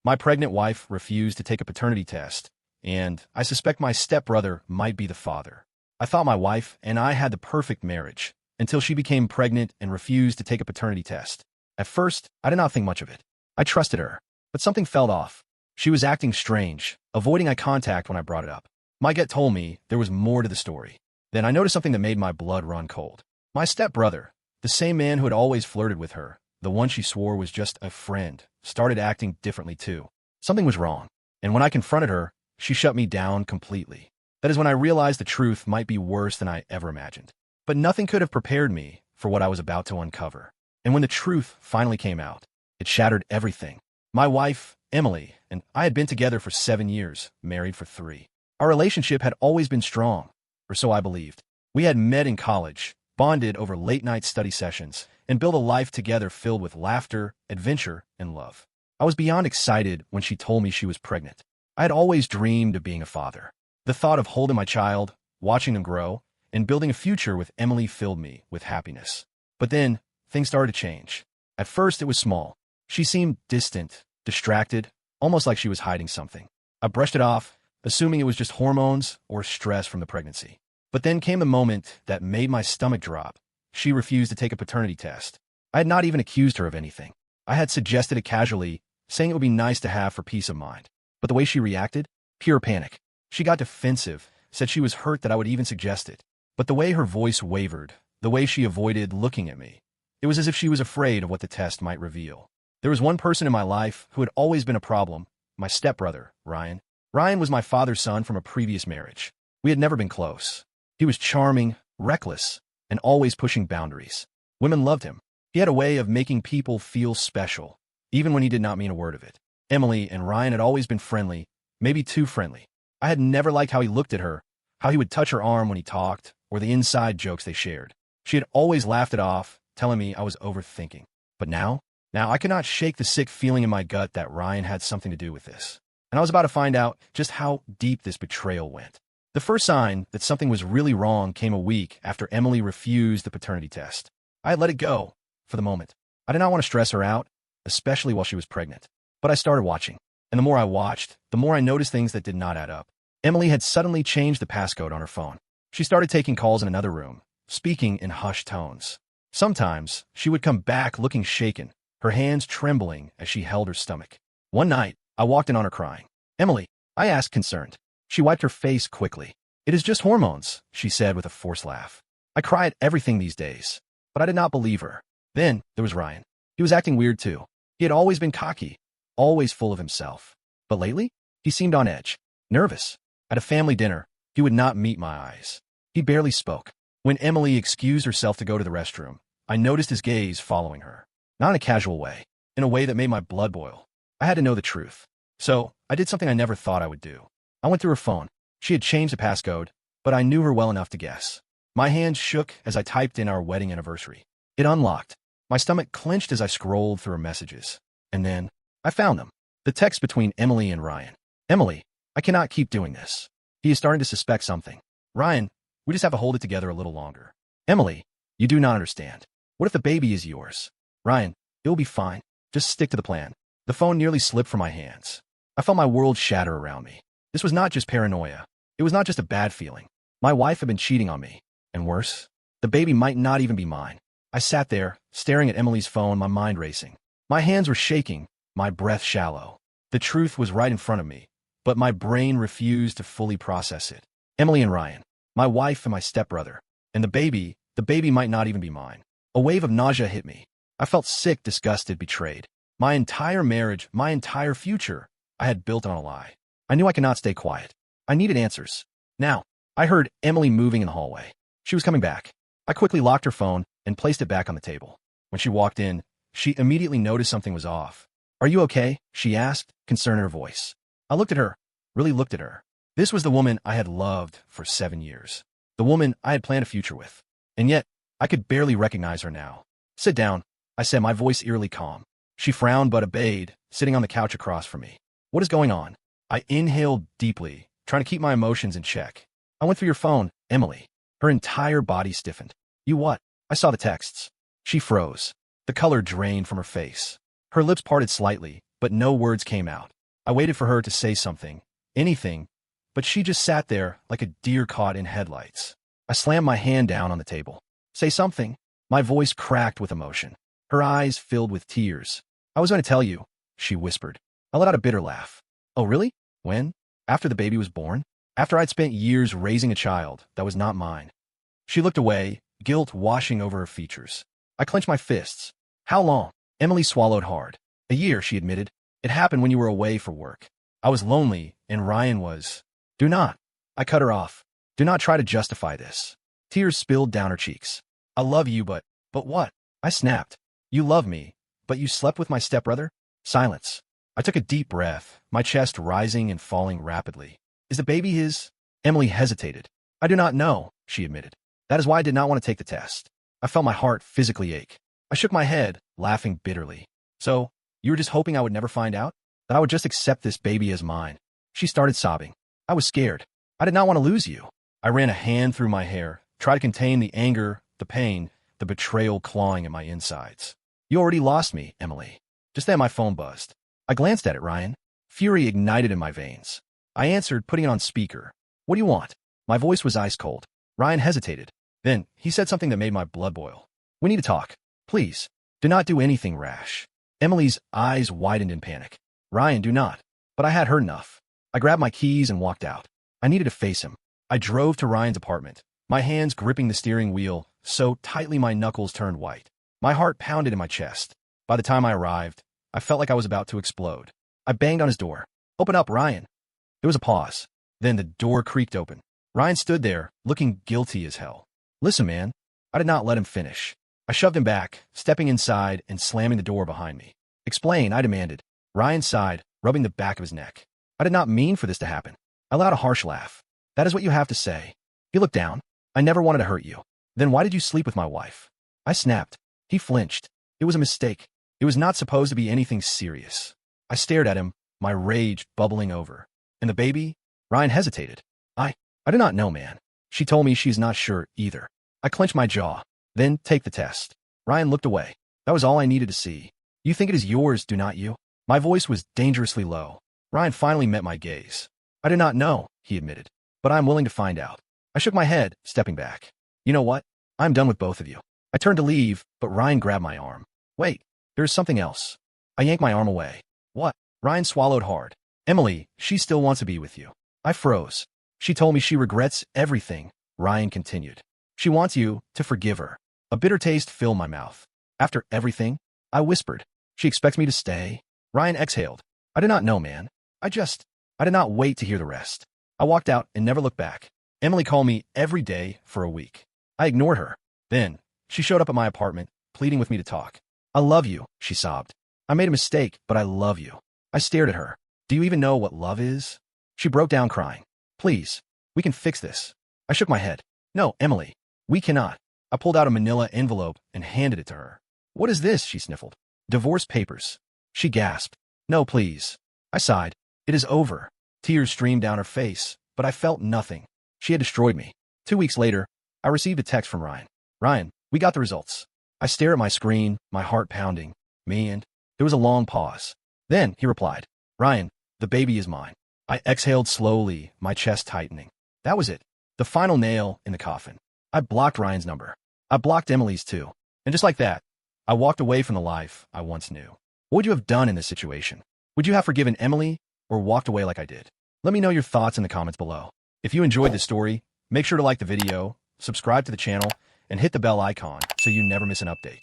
My pregnant wife refused to take a paternity test, and I suspect my stepbrother might be the father. I thought my wife and I had the perfect marriage until she became pregnant and refused to take a paternity test. At first, I did not think much of it. I trusted her, but something felt off. She was acting strange, avoiding eye contact when I brought it up. My gut told me there was more to the story. Then I noticed something that made my blood run cold. My stepbrother, the same man who had always flirted with her, the one she swore was just a friend, started acting differently too. Something was wrong, and when I confronted her, she shut me down completely. That is when I realized the truth might be worse than I ever imagined. But nothing could have prepared me for what I was about to uncover. And when the truth finally came out, it shattered everything. My wife, Emily, and I had been together for 7 years, married for 3. Our relationship had always been strong, or so I believed. We had met in college, bonded over late-night study sessions, and built a life together filled with laughter, adventure, and love. I was beyond excited when she told me she was pregnant. I had always dreamed of being a father. The thought of holding my child, watching them grow, and building a future with Emily filled me with happiness. But then, things started to change. At first, it was small. She seemed distant, distracted, almost like she was hiding something. I brushed it off, assuming it was just hormones or stress from the pregnancy. But then came the moment that made my stomach drop. She refused to take a paternity test. I had not even accused her of anything. I had suggested it casually, saying it would be nice to have for peace of mind. But the way she reacted? Pure panic. She got defensive, said she was hurt that I would even suggest it. But the way her voice wavered, the way she avoided looking at me, it was as if she was afraid of what the test might reveal. There was one person in my life who had always been a problem, my stepbrother, Ryan. Ryan was my father's son from a previous marriage. We had never been close. He was charming, reckless, and always pushing boundaries. Women loved him. He had a way of making people feel special, even when he did not mean a word of it. Emily and Ryan had always been friendly, maybe too friendly. I had never liked how he looked at her, how he would touch her arm when he talked, or the inside jokes they shared. She had always laughed it off, telling me I was overthinking. But now I could not shake the sick feeling in my gut that Ryan had something to do with this. And I was about to find out just how deep this betrayal went. The first sign that something was really wrong came a week after Emily refused the paternity test. I had let it go, for the moment. I did not want to stress her out, especially while she was pregnant. But I started watching. And the more I watched, the more I noticed things that did not add up. Emily had suddenly changed the passcode on her phone. She started taking calls in another room, speaking in hushed tones. Sometimes, she would come back looking shaken, her hands trembling as she held her stomach. One night, I walked in on her crying. "Emily," I asked, concerned. She wiped her face quickly. "It is just hormones," she said with a forced laugh. I cry at everything these days, but I did not believe her. Then, there was Ryan. He was acting weird too. He had always been cocky, always full of himself. But lately, he seemed on edge, nervous. At a family dinner, he would not meet my eyes. He barely spoke. When Emily excused herself to go to the restroom, I noticed his gaze following her. Not in a casual way, in a way that made my blood boil. I had to know the truth. So, I did something I never thought I would do. I went through her phone. She had changed the passcode, but I knew her well enough to guess. My hands shook as I typed in our wedding anniversary. It unlocked. My stomach clenched as I scrolled through her messages. And then, I found them. The text between Emily and Ryan. "Emily, I cannot keep doing this. He is starting to suspect something. Ryan, we just have to hold it together a little longer. Emily, you do not understand. What if the baby is yours? Ryan, it will be fine. Just stick to the plan." The phone nearly slipped from my hands. I felt my world shatter around me. This was not just paranoia. It was not just a bad feeling. My wife had been cheating on me. And worse, the baby might not even be mine. I sat there, staring at Emily's phone, my mind racing. My hands were shaking, my breath shallow. The truth was right in front of me, but my brain refused to fully process it. Emily and Ryan, my wife and my stepbrother. And the baby might not even be mine. A wave of nausea hit me. I felt sick, disgusted, betrayed. My entire marriage, my entire future, I had built on a lie. I knew I could not stay quiet. I needed answers. Now, I heard Emily moving in the hallway. She was coming back. I quickly locked her phone and placed it back on the table. When she walked in, she immediately noticed something was off. "Are you okay?" she asked, concern in her voice. I looked at her, really looked at her. This was the woman I had loved for 7 years. The woman I had planned a future with. And yet, I could barely recognize her now. "Sit down," I said, my voice eerily calm. She frowned but obeyed, sitting on the couch across from me. "What is going on?" I inhaled deeply, trying to keep my emotions in check. "I went through your phone, Emily." Her entire body stiffened. "You what?" I saw the texts. She froze. The color drained from her face. Her lips parted slightly, but no words came out. I waited for her to say something, anything, but she just sat there like a deer caught in headlights. I slammed my hand down on the table. Say something. My voice cracked with emotion. Her eyes filled with tears. I was going to tell you, she whispered. I let out a bitter laugh. Oh, really? When? After the baby was born? After I'd spent years raising a child that was not mine. She looked away, guilt washing over her features. I clenched my fists. How long? Emily swallowed hard. A year, she admitted. It happened when you were away for work. I was lonely, and Ryan was. Do not. I cut her off. Do not try to justify this. Tears spilled down her cheeks. I love you, but what? I snapped. You love me, but you slept with my stepbrother? Silence. I took a deep breath, my chest rising and falling rapidly. Is the baby his? Emily hesitated. I do not know, she admitted. That is why I did not want to take the test. I felt my heart physically ache. I shook my head, laughing bitterly. So, you were just hoping I would never find out? That I would just accept this baby as mine? She started sobbing. I was scared. I did not want to lose you. I ran a hand through my hair, tried to contain the anger, the pain, the betrayal clawing at my insides. You already lost me, Emily. Just then my phone buzzed. I glanced at it, Ryan. Fury ignited in my veins. I answered, putting it on speaker. What do you want? My voice was ice cold. Ryan hesitated. Then, he said something that made my blood boil. We need to talk. Please. Do not do anything rash. Emily's eyes widened in panic. Ryan, do not. But I had heard enough. I grabbed my keys and walked out. I needed to face him. I drove to Ryan's apartment, my hands gripping the steering wheel so tightly my knuckles turned white. My heart pounded in my chest. By the time I arrived, I felt like I was about to explode. I banged on his door. Open up, Ryan. There was a pause. Then the door creaked open. Ryan stood there, looking guilty as hell. Listen, man. I did not let him finish. I shoved him back, stepping inside and slamming the door behind me. Explain, I demanded. Ryan sighed, rubbing the back of his neck. I did not mean for this to happen. I let out a harsh laugh. That is what you have to say. He looked down. I never wanted to hurt you. Then why did you sleep with my wife? I snapped. He flinched. It was a mistake. It was not supposed to be anything serious. I stared at him, my rage bubbling over. And the baby? Ryan hesitated. I do not know, man. She told me she's not sure either. I clenched my jaw. Then take the test. Ryan looked away. That was all I needed to see. You think it is yours, do not you? My voice was dangerously low. Ryan finally met my gaze. I do not know, he admitted. But I am willing to find out. I shook my head, stepping back. You know what? I'm done with both of you. I turned to leave, but Ryan grabbed my arm. Wait, there's something else. I yanked my arm away. What? Ryan swallowed hard. Emily, she still wants to be with you. I froze. She told me she regrets everything, Ryan continued. She wants you to forgive her. A bitter taste filled my mouth. After everything? I whispered. She expects me to stay? Ryan exhaled. I do not know, man. I did not wait to hear the rest. I walked out and never looked back. Emily called me every day for a week. I ignored her. Then, she showed up at my apartment, pleading with me to talk. I love you, she sobbed. I made a mistake, but I love you. I stared at her. Do you even know what love is? She broke down crying. Please, we can fix this. I shook my head. No, Emily, we cannot. I pulled out a manila envelope and handed it to her. What is this? She sniffled. Divorce papers. She gasped. No, please. I sighed. It is over. Tears streamed down her face, but I felt nothing. She had destroyed me. 2 weeks later, I received a text from Ryan. Ryan, we got the results. I stare at my screen, my heart pounding. Me and... There was a long pause. Then he replied, Ryan, the baby is mine. I exhaled slowly, my chest tightening. That was it. The final nail in the coffin. I blocked Ryan's number. I blocked Emily's too. And just like that, I walked away from the life I once knew. What would you have done in this situation? Would you have forgiven Emily or walked away like I did? Let me know your thoughts in the comments below. If you enjoyed this story, make sure to like the video, subscribe to the channel, and hit the bell icon so you never miss an update.